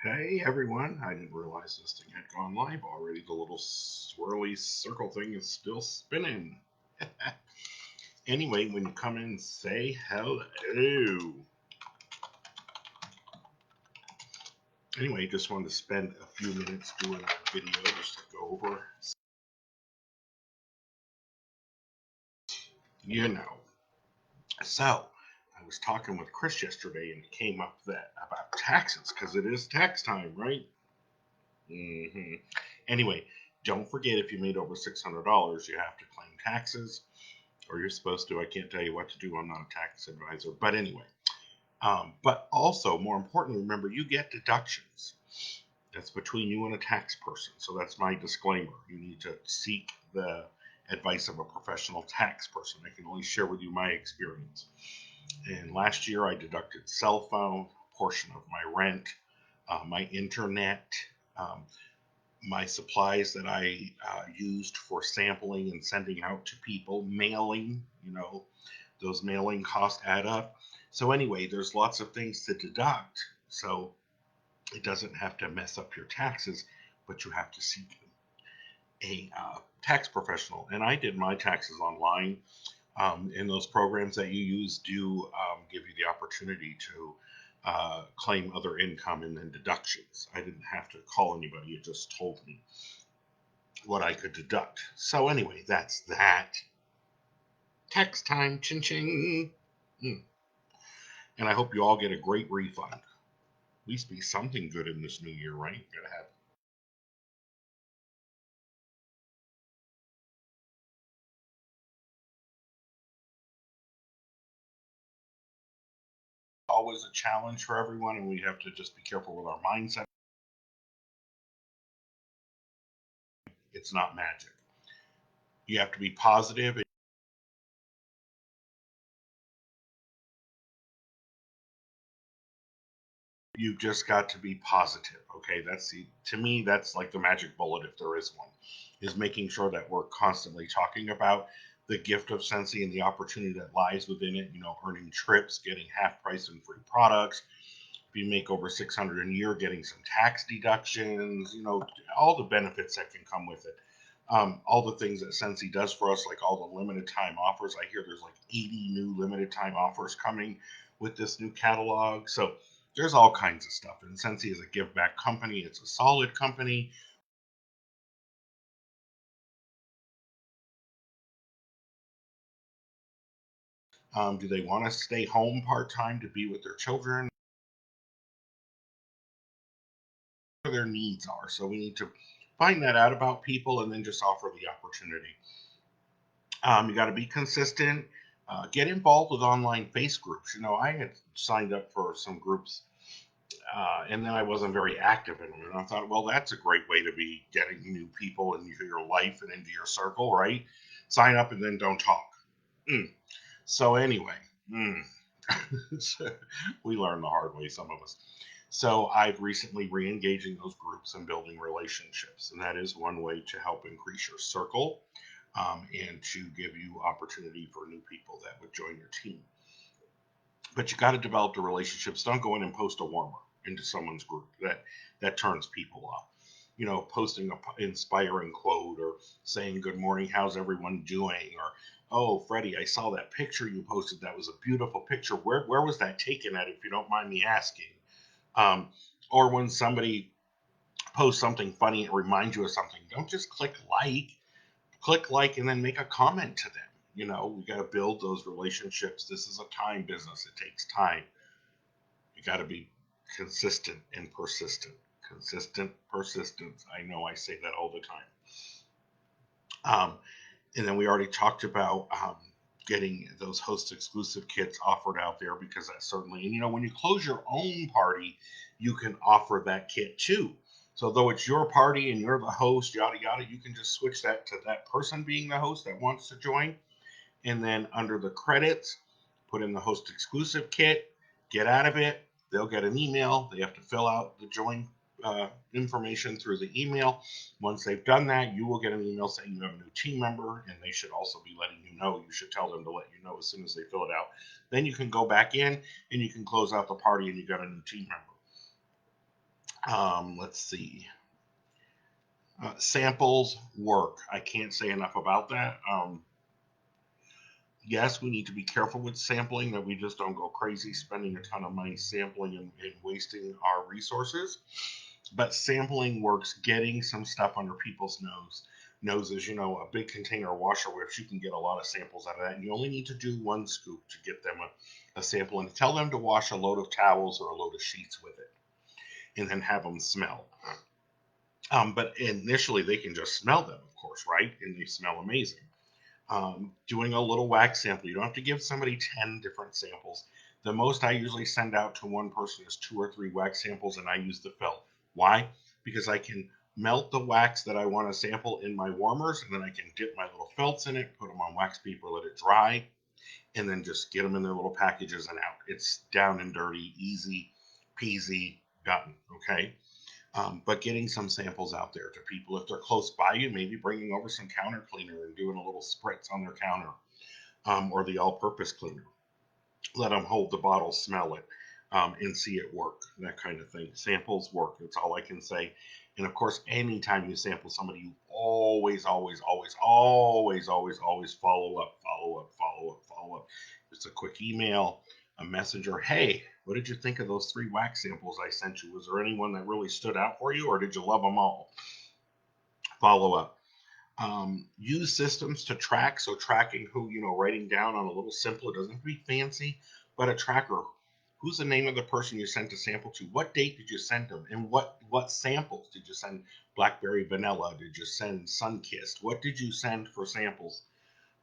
Hey everyone, I didn't realize this thing had gone live already. The little swirly circle thing is still spinning. Anyway, when you come in, say hello. Anyway, just wanted to spend a few minutes doing a video just to go over, you know. So, I was talking with Chris yesterday and it came up that about taxes because it is tax time, right? Anyway, don't forget if you made over $600, you have to claim taxes. Or you're supposed to. I can't tell you what to do. I'm not a tax advisor. But anyway, but also, more importantly, remember you get deductions. That's between you and a tax person. So that's my disclaimer. You need to seek the advice of a professional tax person. I can only share with you my experience. And last year, I deducted cell phone, a portion of my rent, my internet, um, my supplies that I used for sampling and sending out to people, mailing, those mailing costs add up. So, anyway, there's lots of things to deduct. So, it doesn't have to mess up your taxes, but you have to seek a tax professional. And I did my taxes online. And those programs that you use do give you the opportunity to claim other income and then deductions. I didn't have to call anybody, it just told me what I could deduct. So, anyway, that's that. Tax time, ching ching. Mm. And I hope you all get a great refund. At least be something good in this new year, right? Gotta have always a challenge for everyone, and we have to just be careful with our mindset. It's not magic. You have to be positive. You've just got to be positive. Okay, to me that's like the magic bullet, if there is one, is making sure that we're constantly talking about the gift of Sensi and the opportunity that lies within it. Earning trips, getting half price and free products. If you make over 600 a year, getting some tax deductions. All the benefits that can come with it. All the things that Sensi does for us, like all the limited time offers. I hear there's like 80 new limited time offers coming with this new catalog. So there's all kinds of stuff. And Sensi is a give back company, it's a solid company. Do they want to stay home part time to be with their children? What their needs are. So we need to find that out about people and then just offer the opportunity. You got to be consistent. Get involved with online face groups. I had signed up for some groups, and then I wasn't very active in them. And I thought, well, that's a great way to be getting new people into your life and into your circle, right? Sign up and then don't talk. Mm. So anyway, mm. We learn the hard way, some of us. So I've recently re-engaged in those groups and building relationships, and that is one way to help increase your circle and to give you opportunity for new people that would join your team. But you got to develop the relationships. Don't go in and post a warmer into someone's group. That turns people off. Posting an inspiring quote or saying good morning, how's everyone doing, or oh Freddie, I saw that picture you posted. That was a beautiful picture. Where was that taken at? If you don't mind me asking. Um, or when somebody posts something funny and reminds you of something, don't just click like and then make a comment to them. We got to build those relationships. This is a time business. It takes time. You got to be consistent and persistent. Consistent persistence. I know I say that all the time. And then we already talked about getting those host exclusive kits offered out there, because that's certainly, and when you close your own party, you can offer that kit too. So though it's your party and you're the host, yada yada, you can just switch that to that person being the host that wants to join. And then under the credits, put in the host exclusive kit, get out of it. They'll get an email. They have to fill out the join information through the email. Once they've done that, you will get an email saying you have a new team member, and they should also be letting you know. You should tell them to let you know as soon as they fill it out. Then you can go back in and you can close out the party and you got a new team member. Let's see. Samples work. I can't say enough about that. Yes, we need to be careful with sampling, that we just don't go crazy spending a ton of money sampling and wasting our resources. But sampling works, getting some stuff under people's noses. A big container of washer whips, you can get a lot of samples out of that. And you only need to do one scoop to get them a sample, and tell them to wash a load of towels or a load of sheets with it, and then have them smell. But initially, they can just smell them, of course, right? And they smell amazing. Doing a little wax sample. You don't have to give somebody 10 different samples. The most I usually send out to one person is 2 or 3 wax samples, and I use the felt. Why? Because I can melt the wax that I want to sample in my warmers, and then I can dip my little felts in it, put them on wax paper, let it dry, and then just get them in their little packages and out. It's down and dirty, easy peasy, done. Okay. But getting some samples out there to people, if they're close by you, maybe bringing over some counter cleaner and doing a little spritz on their counter, or the all-purpose cleaner. Let them hold the bottle, smell it, and see it work. That kind of thing. Samples work. That's all I can say. And of course, anytime you sample somebody, you always, always, always, always, always, always follow up, follow up, follow up, follow up. It's a quick email, a messenger. Hey, what did you think of those 3 wax samples I sent you? Was there anyone that really stood out for you, or did you love them all? Follow up. Use systems to track. So tracking who, writing down on a little simple, it doesn't have to be fancy, but a tracker. Who's the name of the person you sent a sample to? What date did you send them? And what samples did you send? Blackberry vanilla? Did you send Sunkissed? What did you send for samples?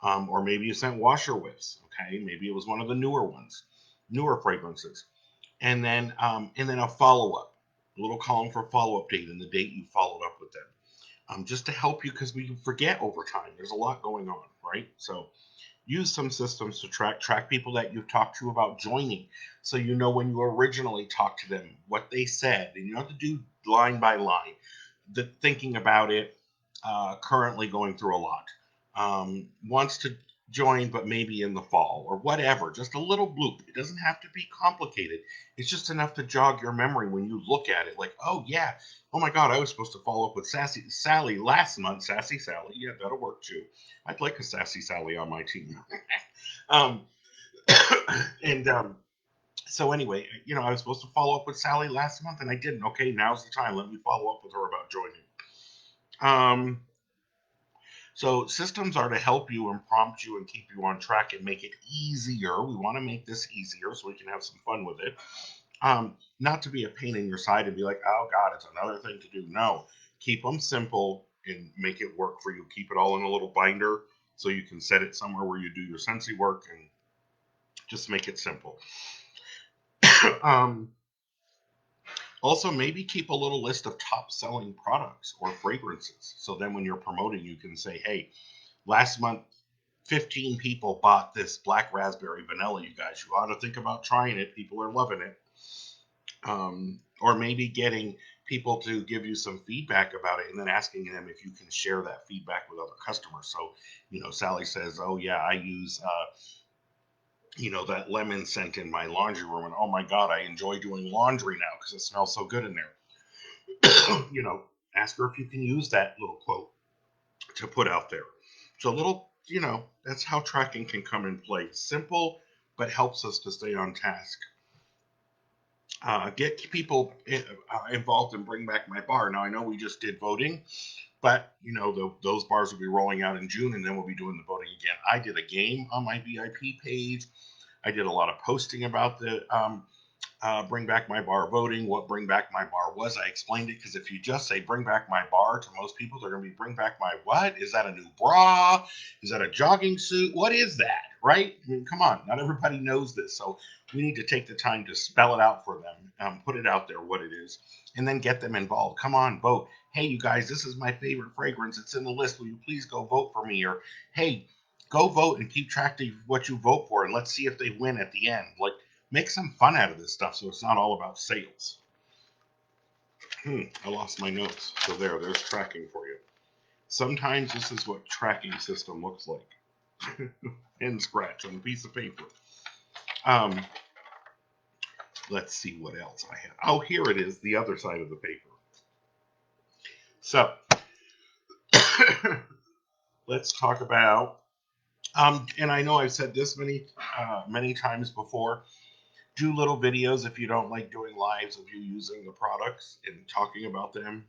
Or maybe you sent washer whiffs. Okay, maybe it was one of the newer ones, newer fragrances. And then a follow up, a little column for follow up date and the date you followed up with them, just to help you, because we forget over time. There's a lot going on, right? So use some systems to track people that you've talked to about joining, so you know when you originally talked to them what they said, and you don't have to do line by line. The thinking about it, currently going through a lot, wants to join but maybe in the fall or whatever. Just a little bloop. It doesn't have to be complicated. It's just enough to jog your memory when you look at it, like, oh yeah, oh my god, I was supposed to follow up with Sassy Sally last month. Sassy Sally, yeah, that'll work too. I'd like a Sassy Sally on my team. um, and So anyway, I was supposed to follow up with Sally last month and I didn't. Okay, now's the time. Let me follow up with her about joining. Um, so systems are to help you and prompt you and keep you on track and make it easier. We want to make this easier so we can have some fun with it. Not to be a pain in your side and be like, oh God, it's another thing to do. No, keep them simple and make it work for you. Keep it all in a little binder so you can set it somewhere where you do your Scentsy work, and just make it simple. um, Also, maybe keep a little list of top selling products or fragrances. So then when you're promoting, you can say, hey, last month, 15 people bought this black raspberry vanilla. You guys, you ought to think about trying it. People are loving it. Or maybe getting people to give you some feedback about it and then asking them if you can share that feedback with other customers. So, Sally says, oh, yeah, I use, that lemon scent in my laundry room. And oh my God, I enjoy doing laundry now because it smells so good in there. Ask her if you can use that little quote to put out there. So that's how tracking can come in play. Simple, but helps us to stay on task. Get people involved and bring back my bar. Now I know we just did voting, but those bars will be rolling out in June, and then we'll be doing the voting again. I did a game on my VIP page. I did a lot of posting about the Bring Back My Bar voting, what Bring Back My Bar was. I explained it, because if you just say Bring Back My Bar, to most people, they're going to be Bring Back My what? Is that a new bra? Is that a jogging suit? What is that, right? I mean, come on. Not everybody knows this. So we need to take the time to spell it out for them, put it out there what it is, and then get them involved. Come on, vote. Hey, you guys, this is my favorite fragrance. It's in the list. Will you please go vote for me? Or, hey, go vote and keep track of what you vote for, and let's see if they win at the end. Like, make some fun out of this stuff so it's not all about sales. I lost my notes. So there's tracking for you. Sometimes this is what tracking system looks like. Pen scratch on a piece of paper. Um, Let's see what else I have. Oh, here it is, the other side of the paper. So let's talk about, and I know I've said this many times before. Do little videos if you don't like doing lives of you using the products and talking about them.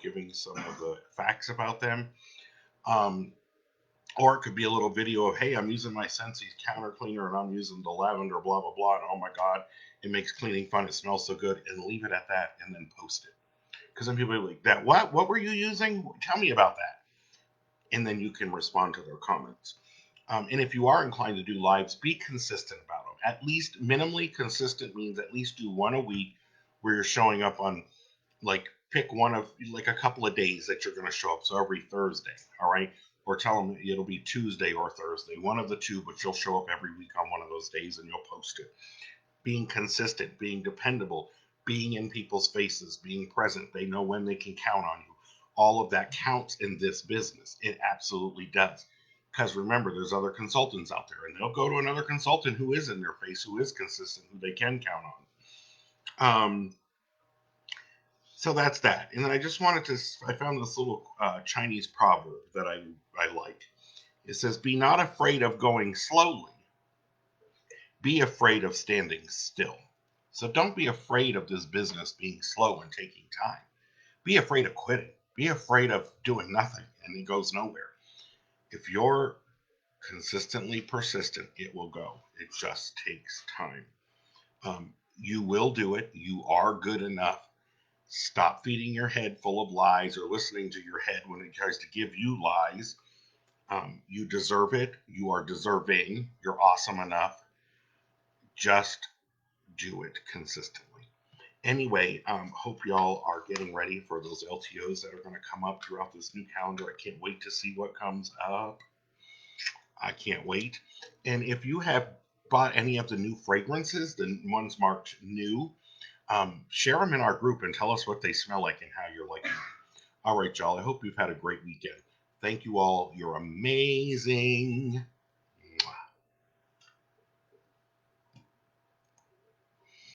Giving some of the facts about them. Um, or it could be a little video of, hey, I'm using my Scentsy counter cleaner and I'm using the lavender, blah blah blah, and oh my god, it makes cleaning fun. It smells so good, and leave it at that, and then post it. Because some people are like, that what? What were you using? Tell me about that. And then you can respond to their comments. And if you are inclined to do lives, be consistent about them. At least minimally consistent means at least do one a week where you're showing up on, like, pick one of, like, a couple of days that you're going to show up. So every Thursday, all right? Or tell them it'll be Tuesday or Thursday, one of the two, but you'll show up every week on one of those days and you'll post it. Being consistent, being dependable, being in people's faces, being present. They know when they can count on you. All of that counts in this business. It absolutely does. Because remember, there's other consultants out there, and they'll go to another consultant who is in their face, who is consistent, who they can count on. So that's that. And then I just wanted to, I found this little Chinese proverb that I like. It says, be not afraid of going slowly, be afraid of standing still. So don't be afraid of this business being slow and taking time. Be afraid of quitting. Be afraid of doing nothing and it goes nowhere. If you're consistently persistent, it will go. It just takes time. You will do it. You are good enough. Stop feeding your head full of lies or listening to your head when it tries to give you lies. You deserve it. You are deserving. You're awesome enough. Just do it consistently. Anyway, hope y'all are getting ready for those LTOs that are going to come up throughout this new calendar. I can't wait to see what comes up. I can't wait. And if you have bought any of the new fragrances, the ones marked new, share them in our group and tell us what they smell like and how you're liking them. All right, y'all. I hope you've had a great weekend. Thank you all. You're amazing.